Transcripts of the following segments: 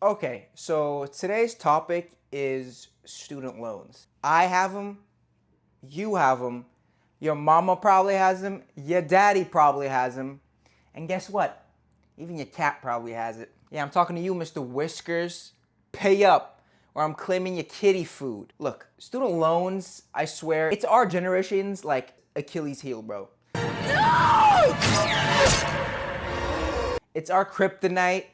Okay, so today's topic is student loans. I have them, you have them, your mama probably has them, your daddy probably has them, and guess what? Even your cat probably has it. Yeah, I'm talking to you, Mr. Whiskers. Pay up, or I'm claiming your kitty food. Look, student loans, I swear, it's our generation's like Achilles heel, bro. No! It's our kryptonite,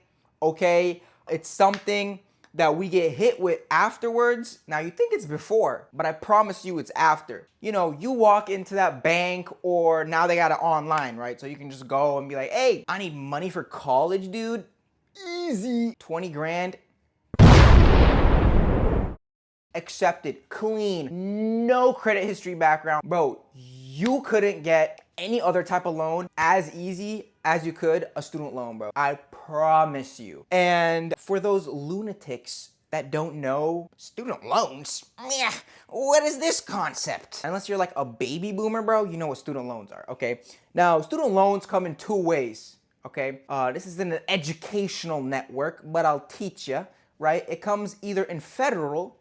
okay? It's something that we get hit with afterwards. Now you think it's before, but I promise you it's after. You know, you walk into that bank or now they got it online, right? So you can just go and be like, hey, I need money for college, dude. Easy. 20 grand. Accepted, clean, no credit history background. Bro, you couldn't get any other type of loan as easy as you could a student loan, bro. I promise you. And for those lunatics that don't know, student loans, yeah, what is this concept? Unless you're like a baby boomer, bro, you know what student loans are, okay? Now, student loans come in two ways, okay? This is an educational network, but I'll teach you, right? It comes either in federal,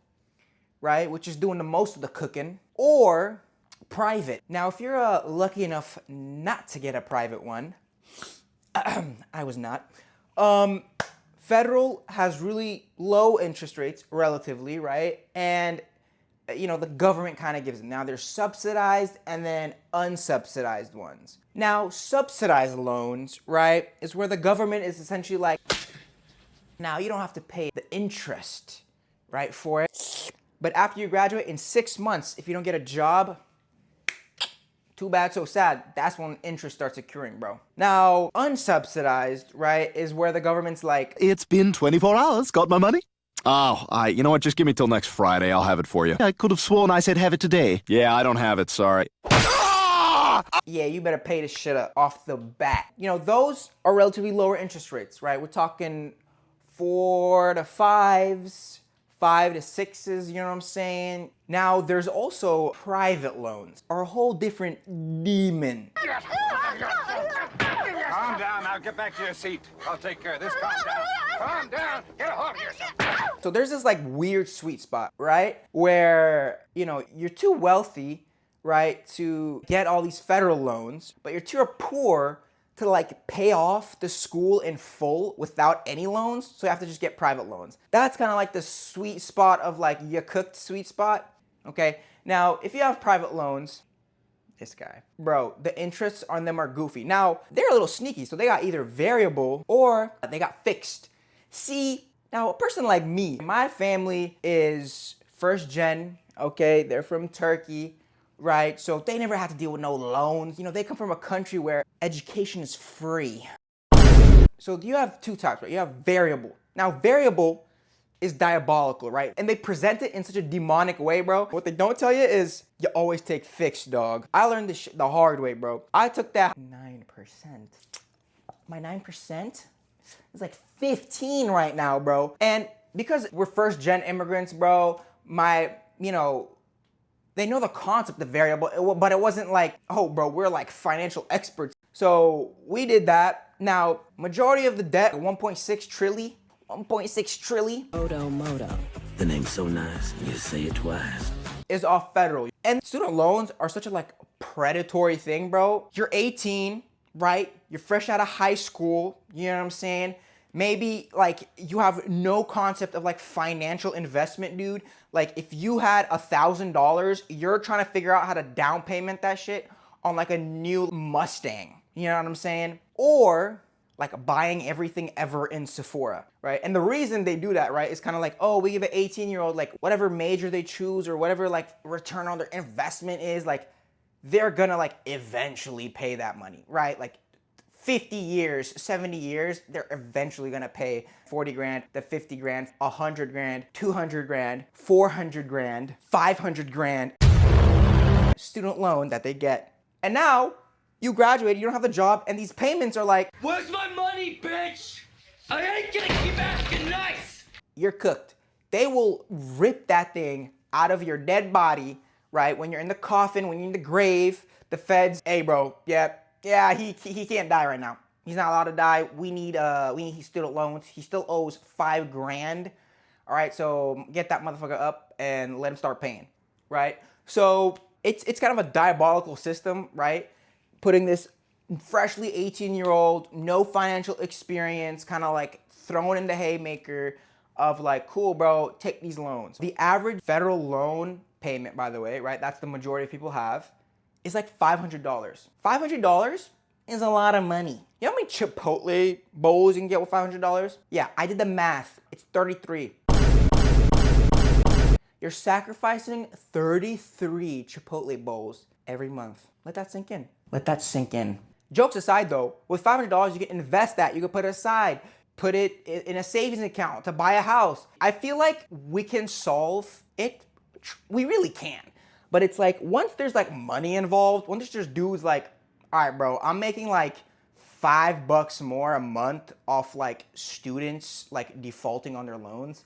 right, which is doing the most of the cooking, or private. Now, if you're lucky enough not to get a private one, I was not. Federal has really low interest rates, relatively, right? And you know, the government kind of gives them. Now, there's subsidized and then unsubsidized ones. Now, subsidized loans, right, is where the government is essentially like, now you don't have to pay the interest, right, for it. But after you graduate in 6 months, if you don't get a job, too bad, so sad. That's when interest starts accruing, bro. Now, unsubsidized, right, is where the government's like, It's been 24 hours. Got my money? Oh, you know what? Just give me till next Friday. I'll have it for you. I could have sworn I said have it today. Yeah, I don't have it. Sorry. yeah, you better pay this shit up off the bat. You know, those are relatively lower interest rates, right? We're talking 4 to 5s, 5 to 6s, you know what I'm saying? Now, there's also private loans, are a whole different demon. Calm down, now get back to your seat. I'll take care of this. Calm down. Calm down. Get a hold of yourself. So there's this like weird sweet spot, right? Where, you know, you're too wealthy, right, to get all these federal loans, but you're too poor to like pay off the school in full without any loans, so you have to just get private loans. That's kind of like the sweet spot of like you cooked sweet spot, okay? Now, if you have private loans, this guy, bro, the interests on them are goofy. Now, they're a little sneaky, so they got either variable or they got fixed. See, now a person like me, my family is first gen, okay? They're from Turkey, right? So they never have to deal with no loans. You know, they come from a country where education is free. So you have two types, right? You have variable. Now, variable is diabolical, right? And they present it in such a demonic way, bro. What they don't tell you is you always take fixed, dog. I learned this shit the hard way, bro. I took that 9%. My 9% is like 15 right now, bro. And because we're first gen immigrants, bro, you know, they know the concept of variable, but it wasn't like, oh, bro, we're like financial experts. So we did that. Now, majority of the debt, 1.6 trillion, 1.6 trillion. Moto. The name's so nice, you say it twice. Is off federal. And student loans are such a like predatory thing, bro. You're 18, right? You're fresh out of high school, you know what I'm saying? Maybe like you have no concept of like financial investment, dude. Like if you had $1,000, you're trying to figure out how to down payment that shit on like a new Mustang. You know what I'm saying? Or like buying everything ever in Sephora, right? And the reason they do that, right, is kind of like, oh, we give an 18-year-old like whatever major they choose or whatever like return on their investment is, like they're gonna like eventually pay that money, right? Like 50 years, 70 years, they're eventually gonna pay 40 grand, the 50 grand, 100 grand, 200 grand, 400 grand, 500 grand student loan that they get. And now you graduate, you don't have the job, and these payments are like, where's my money, bitch? I ain't gonna keep asking nice. You're cooked. They will rip that thing out of your dead body, right? When you're in the coffin, when you're in the grave, the feds, hey bro, yeah, he can't die right now. He's not allowed to die. We need his student loans. He still owes $5,000. All right, so get that motherfucker up and let him start paying, right? So it's kind of a diabolical system, right? Putting this freshly 18-year-old, no financial experience, kind of like thrown in the haymaker of like, cool, bro, take these loans. The average federal loan payment, by the way, right? That's the majority of people have, is like $500. $500 is a lot of money. You know how many Chipotle bowls you can get with $500? Yeah, I did the math. It's 33. You're sacrificing 33 Chipotle bowls every month. Let that sink in. Let that sink in. Jokes aside though, with $500, you can invest that. You can put it aside. Put it in a savings account to buy a house. I feel like we can solve it. We really can. But it's like, once there's like money involved, once there's dudes like, all right, bro, I'm making like $5 more a month off like students like defaulting on their loans,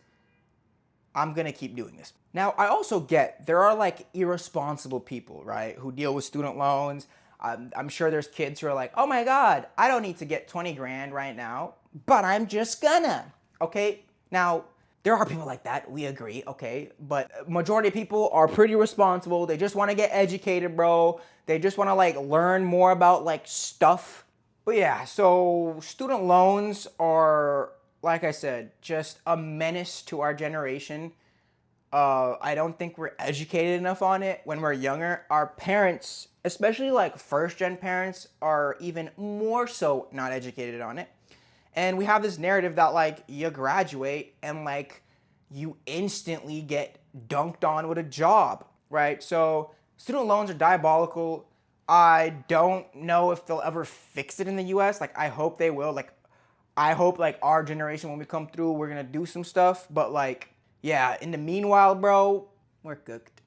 I'm gonna keep doing this. Now, I also get there are like irresponsible people, right, who deal with student loans. I'm sure there's kids who are like, oh my God, I don't need to get 20 grand right now, but I'm just gonna, okay? Now, there are people like that, we agree, okay? But majority of people are pretty responsible. They just wanna get educated, bro. They just wanna like learn more about like stuff. But yeah, so student loans are, like I said, just a menace to our generation. I don't think we're educated enough on it when we're younger. Our parents, especially like first-gen parents, are even more so not educated on it. And we have this narrative that like you graduate and like you instantly get dunked on with a job, right? So student loans are diabolical. I don't know if they'll ever fix it in the US. Like, I hope they will. Like, I hope like our generation, when we come through, we're gonna do some stuff. But like, yeah, in the meanwhile, bro, we're cooked.